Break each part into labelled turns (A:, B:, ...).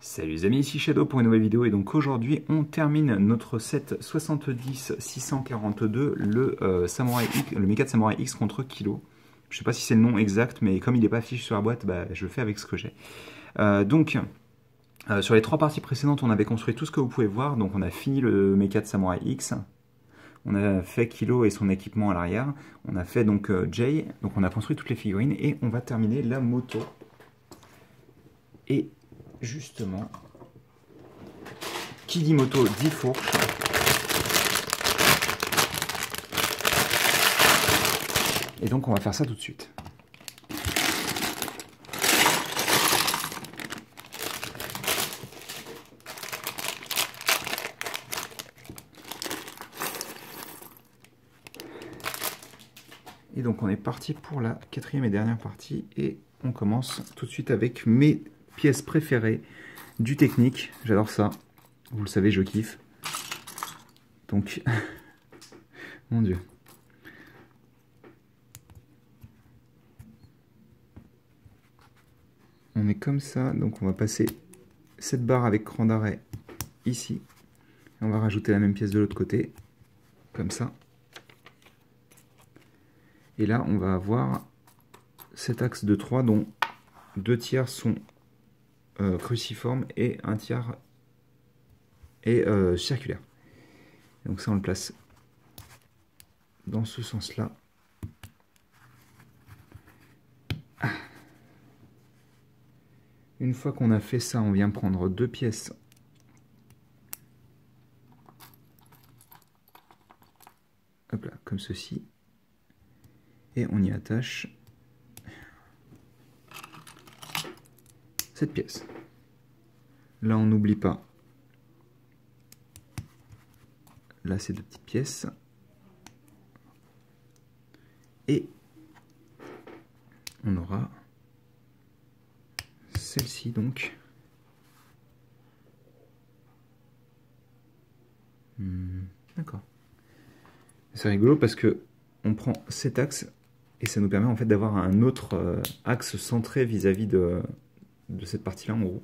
A: Salut les amis, ici Shadow pour une nouvelle vidéo et donc aujourd'hui on termine notre set 70-642, le Mecha de Samurai X contre Kilo. Je sais pas si c'est le nom exact mais comme il n'est pas affiché sur la boîte, je fais avec ce que j'ai. Sur les trois parties précédentes on avait construit tout ce que vous pouvez voir, donc on a fini le Mecha de Samurai X. On a fait Kilo et son équipement à l'arrière. On a fait donc Jay, donc on a construit toutes les figurines et on va terminer la moto. Et justement, qui dit moto dit fourche. Et donc on va faire ça tout de suite. Et donc on est parti pour la quatrième et dernière partie et on commence tout de suite avec mes pièces préférées du Technic. J'adore ça, vous le savez, je kiffe. Donc, mon Dieu. On est comme ça, donc on va passer cette barre avec cran d'arrêt ici. Et on va rajouter la même pièce de l'autre côté, comme ça. Et là, on va avoir cet axe de 3 dont 2 tiers sont cruciformes et un tiers est circulaire. Donc ça, on le place dans ce sens-là. Une fois qu'on a fait ça, on vient prendre deux pièces hop là, comme ceci. Et on y attache cette pièce. Là, on n'oublie pas. Là, c'est deux petites pièces. Et on aura celle-ci, donc. D'accord. C'est rigolo parce que on prend cet axe et ça nous permet en fait d'avoir un autre axe centré vis-à-vis de cette partie-là, en gros.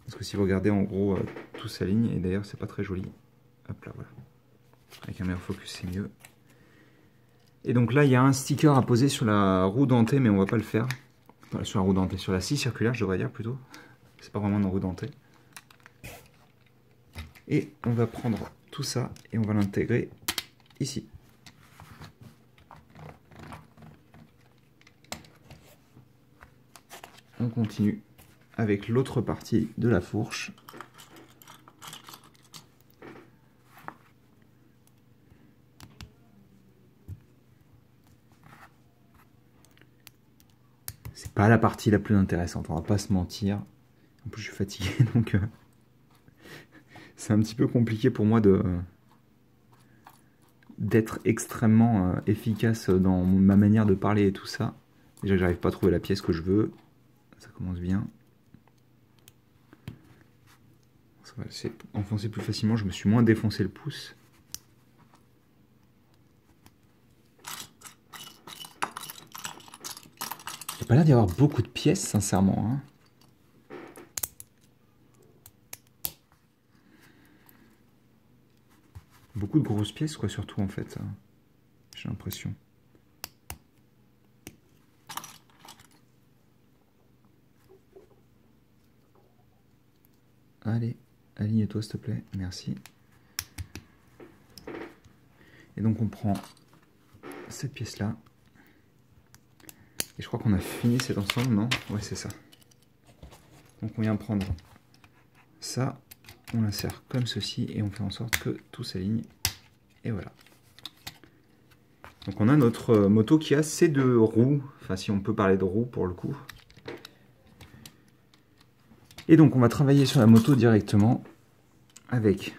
A: Parce que si vous regardez, en gros, tout s'aligne, et d'ailleurs, c'est pas très joli. Hop là, voilà. Avec un meilleur focus, c'est mieux. Et donc là, il y a un sticker à poser sur la roue dentée, mais on va pas le faire. Enfin, sur la roue dentée, sur la scie circulaire, je devrais dire plutôt. C'est pas vraiment une roue dentée. Et on va prendre tout ça et on va l'intégrer ici. On continue avec l'autre partie de la fourche. C'est pas la partie la plus intéressante, on va pas se mentir. En plus je suis fatigué donc c'est un petit peu compliqué pour moi d'être extrêmement efficace dans ma manière de parler et tout ça. Déjà que j'arrive pas à trouver la pièce que je veux. Ça commence bien. Ça va enfoncer plus facilement, je me suis moins défoncé le pouce. Il n'y a pas l'air d'y avoir beaucoup de pièces, sincèrement. Hein. Beaucoup de grosses pièces, quoi, surtout, en fait. J'ai l'impression. Allez, aligne-toi, s'il te plaît. Merci. Et donc, on prend cette pièce-là. Et je crois qu'on a fini cet ensemble, non? Ouais, c'est ça. Donc, on vient prendre ça. On l'insère comme ceci et on fait en sorte que tout s'aligne. Et voilà. Donc, on a notre moto qui a ces deux roues. Enfin, si on peut parler de roues pour le coup. Et donc, on va travailler sur la moto directement avec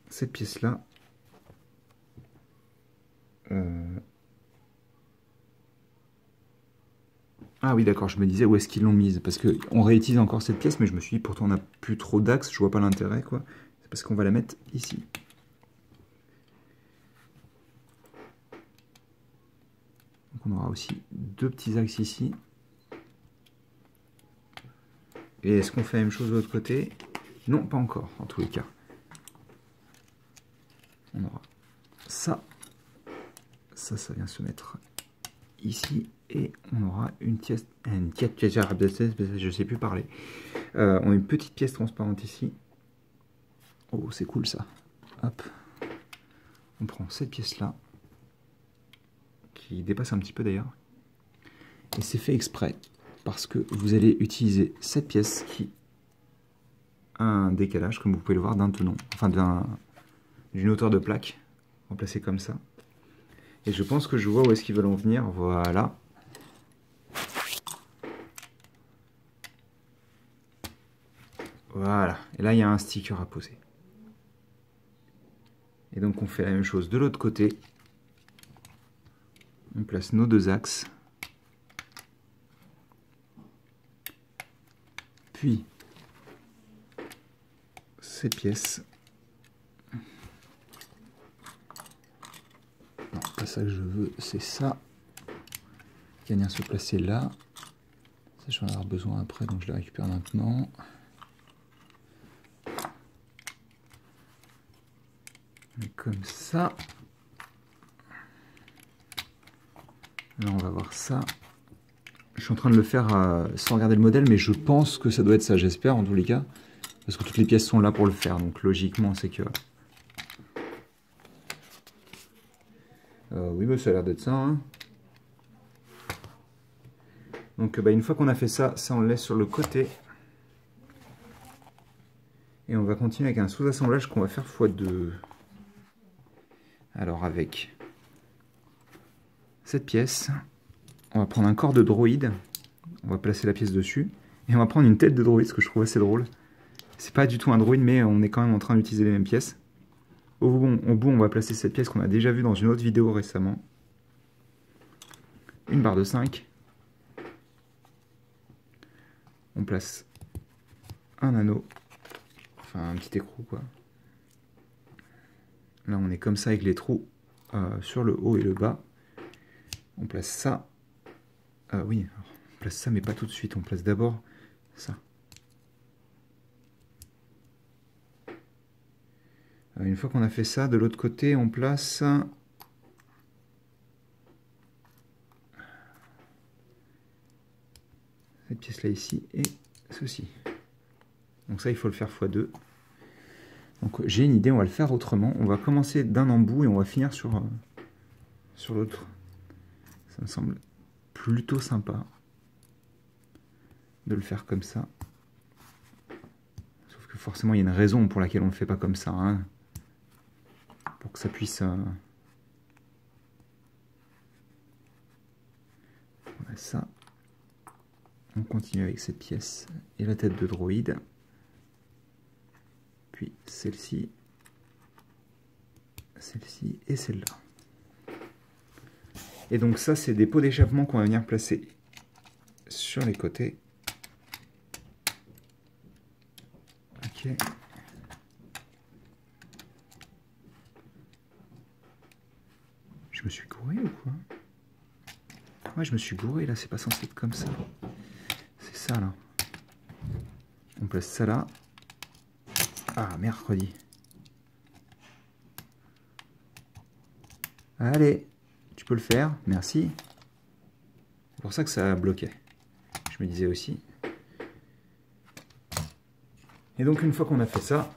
A: cette pièce-là. Ah oui, d'accord, je me disais où est-ce qu'ils l'ont mise. Parce qu'on réutilise encore cette pièce, mais je me suis dit, pourtant on n'a plus trop d'axes, je vois pas l'intérêt, quoi. C'est parce qu'on va la mettre ici. Donc on aura aussi deux petits axes ici. Et est-ce qu'on fait la même chose de l'autre côté? Non, pas encore, en tous les cas. On aura ça. Ça vient se mettre ici. Et on aura une pièce, je sais plus parler. On a une petite pièce transparente ici. Oh, c'est cool ça. Hop. On prend cette pièce-là, qui dépasse un petit peu d'ailleurs. Et c'est fait exprès, parce que vous allez utiliser cette pièce qui a un décalage, comme vous pouvez le voir, d'un tenon, enfin d'une hauteur de plaque. On va placer comme ça. Et je pense que je vois où est-ce qu'ils veulent en venir. Voilà. Voilà. Et là, il y a un sticker à poser. Et donc, on fait la même chose de l'autre côté. On place nos deux axes. Puis, cette pièce. Non, pas ça que je veux, c'est ça. Qui va venir se placer là. Ça, je vais en avoir besoin après, donc je la récupère maintenant. Et comme ça. Là, on va voir ça. Je suis en train de le faire sans regarder le modèle, mais je pense que ça doit être ça, j'espère, en tous les cas. Parce que toutes les pièces sont là pour le faire, donc logiquement, c'est que... oui, bah, ça a l'air d'être ça. Hein. Donc, une fois qu'on a fait ça, on le laisse sur le côté. Et on va continuer avec un sous-assemblage qu'on va faire x2. Alors, avec cette pièce, on va prendre un corps de droïde. On va placer la pièce dessus. Et on va prendre une tête de droïde, ce que je trouve assez drôle. C'est pas du tout un droïde, mais on est quand même en train d'utiliser les mêmes pièces. Au bout, on va placer cette pièce qu'on a déjà vue dans une autre vidéo récemment. Une barre de 5. On place un anneau. Enfin, un petit écrou, quoi. Là, on est comme ça avec les trous sur le haut et le bas. On place ça. Oui, alors, on place ça, mais pas tout de suite. On place d'abord ça. Une fois qu'on a fait ça, de l'autre côté, on place... cette pièce-là ici et ceci. Donc ça, il faut le faire x2. Donc j'ai une idée, on va le faire autrement. On va commencer d'un embout et on va finir sur l'autre. Ça me semble plutôt sympa de le faire comme ça. Sauf que forcément, il y a une raison pour laquelle on ne le fait pas comme ça. Hein, pour que ça puisse... on a ça. On continue avec cette pièce et la tête de droïde. Puis celle-ci et celle-là. Et donc ça, c'est des pots d'échappement qu'on va venir placer sur les côtés. Ok. Je me suis gouré ou quoi? Ouais, je me suis gouré là, c'est pas censé être comme ça. C'est ça là. On place ça là. Ah, mercredi. Allez, tu peux le faire, merci. C'est pour ça que ça bloquait. Je me disais aussi. Et donc une fois qu'on a fait ça,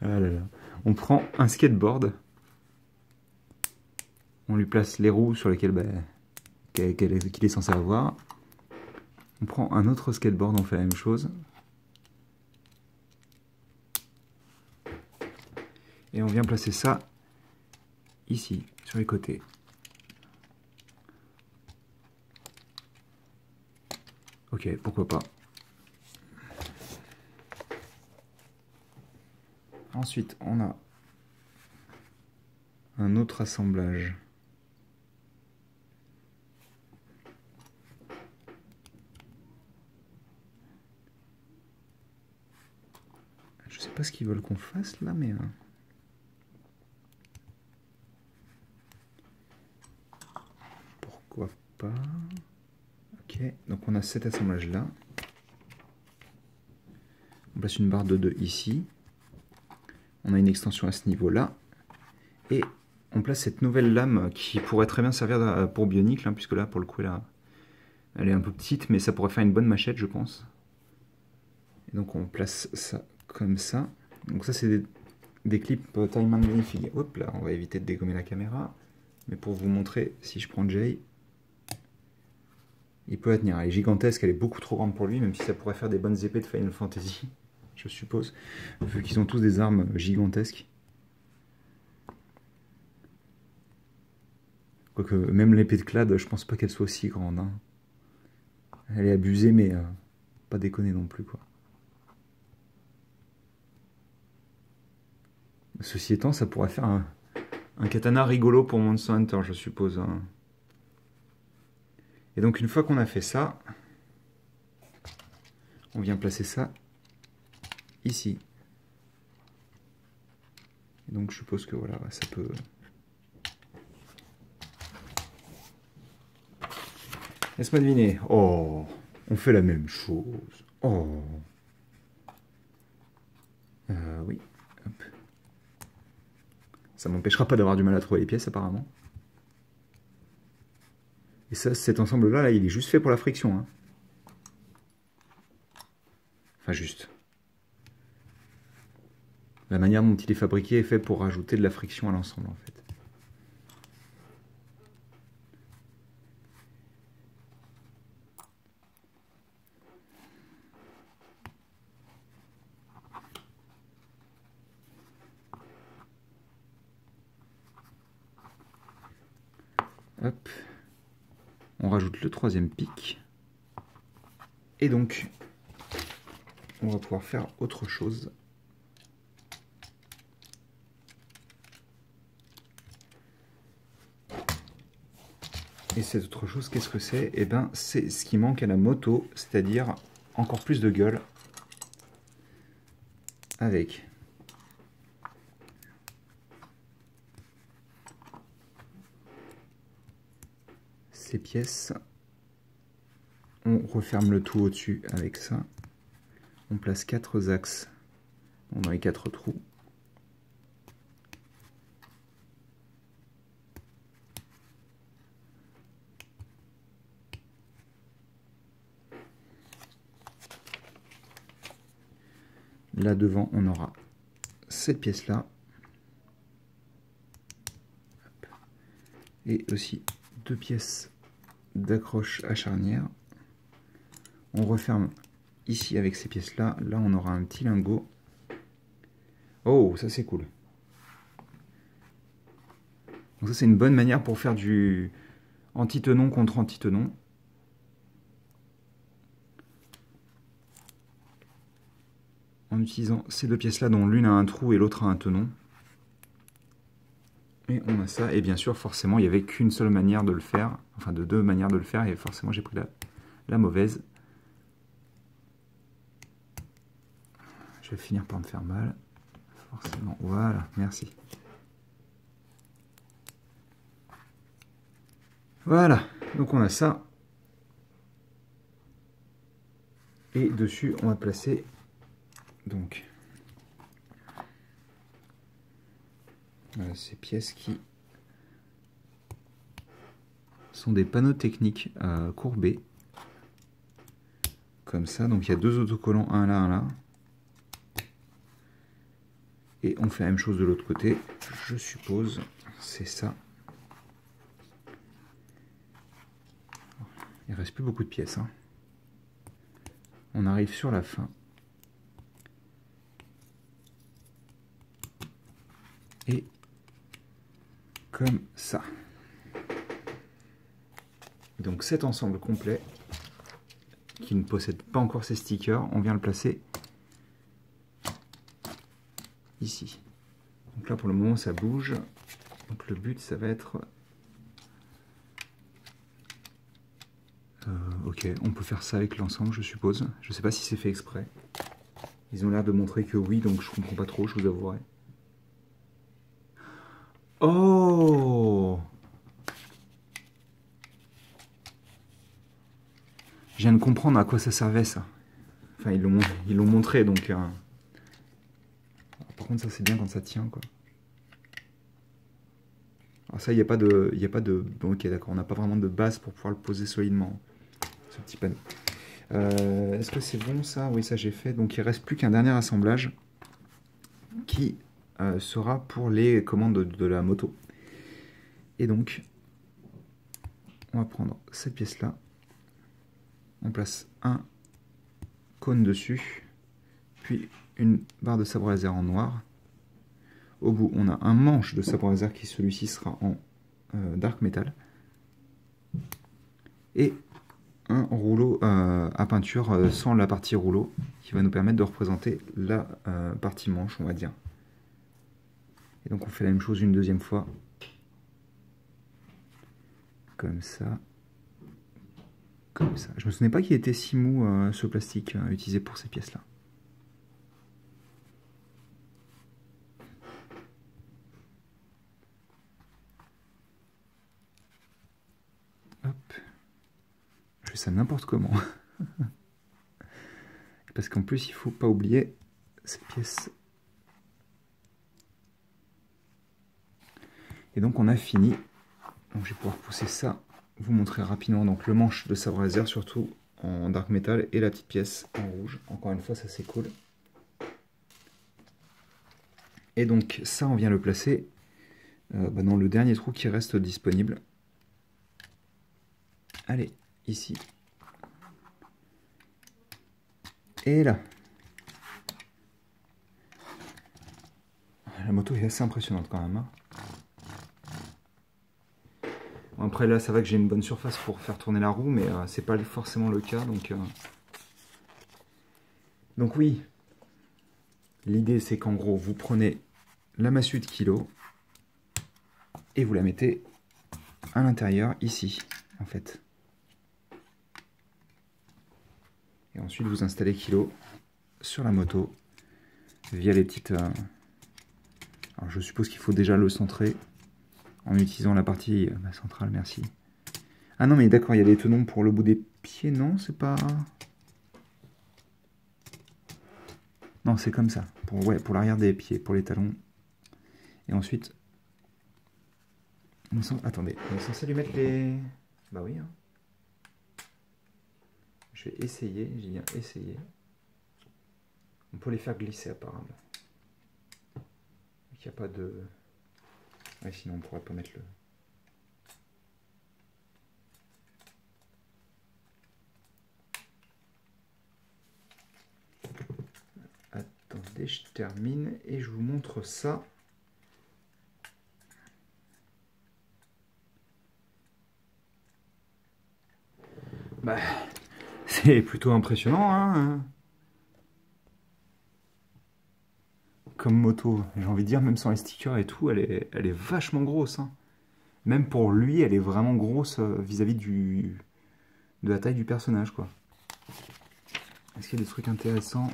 A: ah là là. On prend un skateboard, on lui place les roues sur lesquelles qu'il est censé avoir. On prend un autre skateboard, on fait la même chose. Et on vient placer ça ici, sur les côtés. Ok, pourquoi pas. Ensuite, on a un autre assemblage. Je sais pas ce qu'ils veulent qu'on fasse là, mais... pourquoi pas. Ok, donc on a cet assemblage là. On place une barre de 2 ici. On a une extension à ce niveau là. Et on place cette nouvelle lame qui pourrait très bien servir pour bionicle, hein, puisque là pour le coup elle est un peu petite, mais ça pourrait faire une bonne machette je pense. Et donc on place ça comme ça. Donc ça c'est des clips taille main magnifiques. Hop là, on va éviter de dégommer la caméra. Mais pour vous montrer, si je prends Jay, il peut la tenir. Elle est gigantesque, elle est beaucoup trop grande pour lui, même si ça pourrait faire des bonnes épées de Final Fantasy, je suppose, vu qu'ils ont tous des armes gigantesques. Quoique, même l'épée de Clad, je pense pas qu'elle soit aussi grande. Hein. Elle est abusée, mais pas déconner non plus, quoi. Ceci étant, ça pourrait faire un katana rigolo pour Monster Hunter, je suppose. Hein. Et donc, une fois qu'on a fait ça, on vient placer ça ici. Et donc, je suppose que voilà, ça peut... Laisse-moi deviner. Oh, on fait la même chose. Oh. Oui. Hop. Ça m'empêchera pas d'avoir du mal à trouver les pièces, apparemment. Et ça, cet ensemble-là, là, il est juste fait pour la friction. Hein. Enfin, juste. La manière dont il est fabriqué est fait pour rajouter de la friction à l'ensemble, en fait. Hop. On rajoute le troisième pic. Et donc, on va pouvoir faire autre chose. Et cette autre chose, qu'est-ce que c'est? Eh bien, c'est ce qui manque à la moto, c'est-à-dire encore plus de gueule. Avec ces pièces. On referme le tout au-dessus avec ça. On place 4 axes dans les 4 trous. Là devant, on aura cette pièce-là. Et aussi 2 pièces d'accroche à charnière. On referme ici avec ces pièces-là. Là, on aura un petit lingot. Oh, ça c'est cool. Donc ça, c'est une bonne manière pour faire du anti-tenon contre anti-tenon. En utilisant ces 2 pièces-là, dont l'une a un trou et l'autre a un tenon. Et on a ça. Et bien sûr, forcément, il n'y avait qu'une seule manière de le faire. Enfin, de 2 manières de le faire. Et forcément, j'ai pris la mauvaise. Je vais finir par me faire mal. Forcément. Voilà, merci. Voilà, donc on a ça. Et dessus, on va placer donc voilà, ces pièces qui sont des panneaux techniques courbés. Comme ça, donc il y a 2 autocollants, un là. Et on fait la même chose de l'autre côté, je suppose, c'est ça. Il reste plus beaucoup de pièces. Hein. On arrive sur la fin. Et comme ça. Donc cet ensemble complet, qui ne possède pas encore ces stickers, on vient le placer ici. Donc là pour le moment ça bouge. Donc le but ça va être... ok, on peut faire ça avec l'ensemble je suppose. Je sais pas si c'est fait exprès. Ils ont l'air de montrer que oui, donc je comprends pas trop, je vous avouerai. Oh! viens de comprendre à quoi ça servait ça. Enfin, ils l'ont montré, donc... Par contre, ça c'est bien quand ça tient, quoi. Alors ça, il n'y a pas de... Bon, ok, d'accord, on n'a pas vraiment de base pour pouvoir le poser solidement, ce petit panneau. Est-ce que c'est bon, ça? Oui, ça j'ai fait. Donc, il ne reste plus qu'un dernier assemblage qui sera pour les commandes de la moto. Et donc, on va prendre cette pièce-là. On place un cône dessus, puis une barre de sabre laser en noir. Au bout, on a un manche de sabre laser qui, celui-ci, sera en dark metal. Et un rouleau à peinture sans la partie rouleau, qui va nous permettre de représenter la partie manche, on va dire. Et donc on fait la même chose une deuxième fois. Comme ça. Comme ça. Je me souvenais pas qu'il était si mou ce plastique utilisé pour ces pièces-là. Hop. Je fais ça n'importe comment. Parce qu'en plus, il faut pas oublier cette pièce. Et donc on a fini. Donc je vais pouvoir pousser ça, vous montrer rapidement. Donc le manche de sabre laser, surtout en dark metal, et la petite pièce en rouge. Encore une fois, ça c'est cool. Et donc ça, on vient le placer dans le dernier trou qui reste disponible. Allez, ici. Et là. La moto est assez impressionnante quand même. Hein. Bon, après là, ça va que j'ai une bonne surface pour faire tourner la roue, mais c'est pas forcément le cas. Donc oui, l'idée c'est qu'en gros, vous prenez la massue de kilo et vous la mettez à l'intérieur, ici, en fait. Et ensuite, vous installez kilo sur la moto via les petites... Alors, je suppose qu'il faut déjà le centrer en utilisant la partie centrale, merci. Ah non, mais d'accord, il y a les tenons pour le bout des pieds, non? C'est pas... Non, c'est comme ça, pour l'arrière des pieds, pour les talons. Et ensuite... Attendez, on est censé lui mettre les... Bah oui, hein. Je vais essayer, j'ai bien essayé. On peut les faire glisser apparemment. Il n'y a pas de... Ouais, sinon on ne pourrait pas mettre le... Attendez, je termine et je vous montre ça. Bah, c'est plutôt impressionnant, hein. Comme moto, j'ai envie de dire, même sans les stickers et tout, elle est vachement grosse. Hein. Même pour lui, elle est vraiment grosse vis-à-vis de la taille du personnage, quoi. Est-ce qu'il y a des trucs intéressants?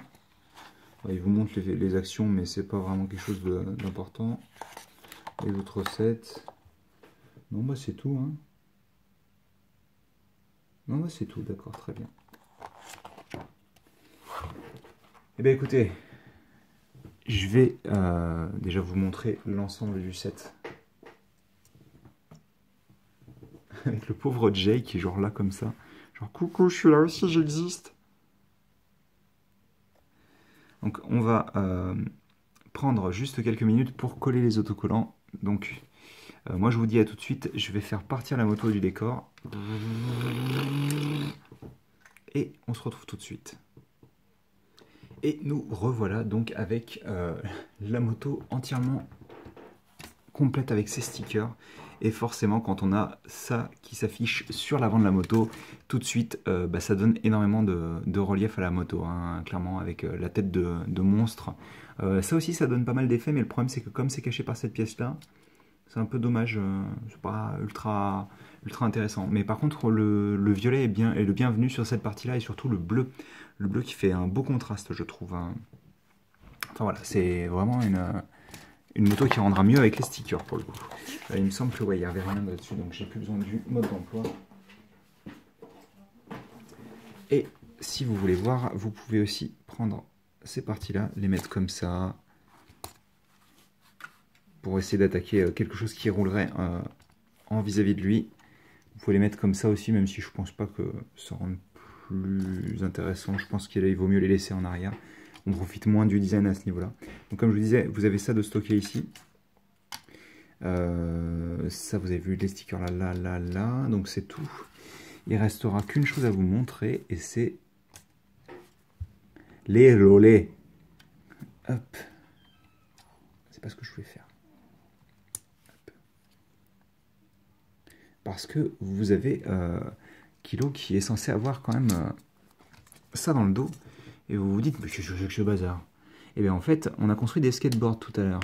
A: Ouais, il vous montre les actions, mais c'est pas vraiment quelque chose d'important. Les autres recettes. Non, bah c'est tout, hein. Non, bah c'est tout, d'accord, très bien. Eh bien, écoutez, je vais déjà vous montrer l'ensemble du set. Avec le pauvre Jay qui est genre là comme ça. Genre, coucou, je suis là aussi, j'existe. Donc, on va prendre juste quelques minutes pour coller les autocollants. Donc, moi, je vous dis à tout de suite. Je vais faire partir la moto du décor. Et on se retrouve tout de suite. Et nous revoilà donc avec la moto entièrement complète avec ses stickers. Et forcément, quand on a ça qui s'affiche sur l'avant de la moto, tout de suite, ça donne énormément de relief à la moto, hein, clairement, avec la tête de monstre. Ça aussi, ça donne pas mal d'effets, mais le problème, c'est que comme c'est caché par cette pièce-là, c'est un peu dommage, c'est pas ultra intéressant. Mais par contre, le violet est le bienvenu sur cette partie-là, et surtout le bleu. Le bleu qui fait un beau contraste, je trouve. Hein. Enfin voilà, c'est vraiment une moto qui rendra mieux avec les stickers pour le coup. Il me semble que ouais, il n'y avait rien là-dessus, donc j'ai plus besoin du mode d'emploi. Et si vous voulez voir, vous pouvez aussi prendre ces parties-là, les mettre comme ça, pour essayer d'attaquer quelque chose qui roulerait en vis-à-vis de lui. Vous pouvez les mettre comme ça aussi, même si je pense pas que ça rende plus intéressant. Je pense qu'il vaut mieux les laisser en arrière. On profite moins du design à ce niveau-là. Donc comme je vous disais, vous avez ça de stocké ici. Ça, vous avez vu les stickers là. Donc c'est tout. Il restera qu'une chose à vous montrer, et c'est les relais. Hop. C'est pas ce que je voulais faire. Hop. Parce que vous avez Kilo qui est censé avoir quand même ça dans le dos. Et vous vous dites, mais qu'est-ce que c'est que ce bazar? Et bien en fait, on a construit des skateboards tout à l'heure.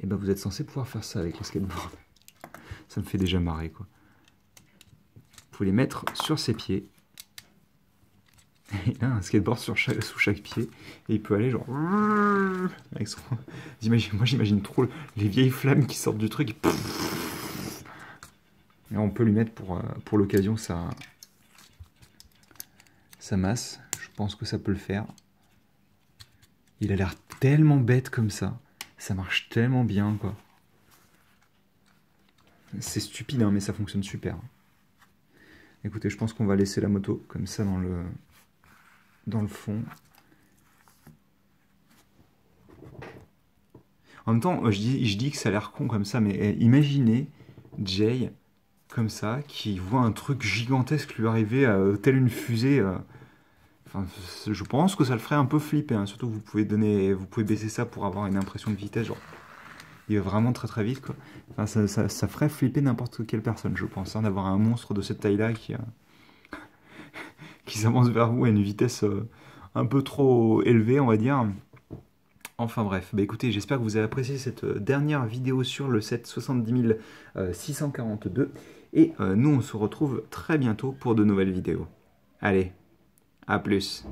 A: Et bien vous êtes censé pouvoir faire ça avec les skateboards. Ça me fait déjà marrer, quoi. Vous pouvez les mettre sur ses pieds. Et là, un skateboard sous chaque pied. Et il peut aller genre... Avec son... Moi j'imagine trop les vieilles flammes qui sortent du truc. Et on peut lui mettre pour l'occasion sa masse. Je pense que ça peut le faire. Il a l'air tellement bête comme ça. Ça marche tellement bien, quoi. C'est stupide, hein, mais ça fonctionne super. Écoutez, je pense qu'on va laisser la moto comme ça dans le fond. En même temps, je dis que ça a l'air con comme ça, mais imaginez Jay comme ça, qui voit un truc gigantesque lui arriver telle une fusée. Enfin, je pense que ça le ferait un peu flipper, hein. Surtout vous pouvez baisser ça pour avoir une impression de vitesse, genre il va vraiment très très vite, quoi. Enfin, ça ferait flipper n'importe quelle personne, je pense, hein, d'avoir un monstre de cette taille-là qui s'avance vers vous à une vitesse un peu trop élevée, on va dire. Enfin bref, bah écoutez, j'espère que vous avez apprécié cette dernière vidéo sur le set 70 642. Et nous, on se retrouve très bientôt pour de nouvelles vidéos. Allez, à plus.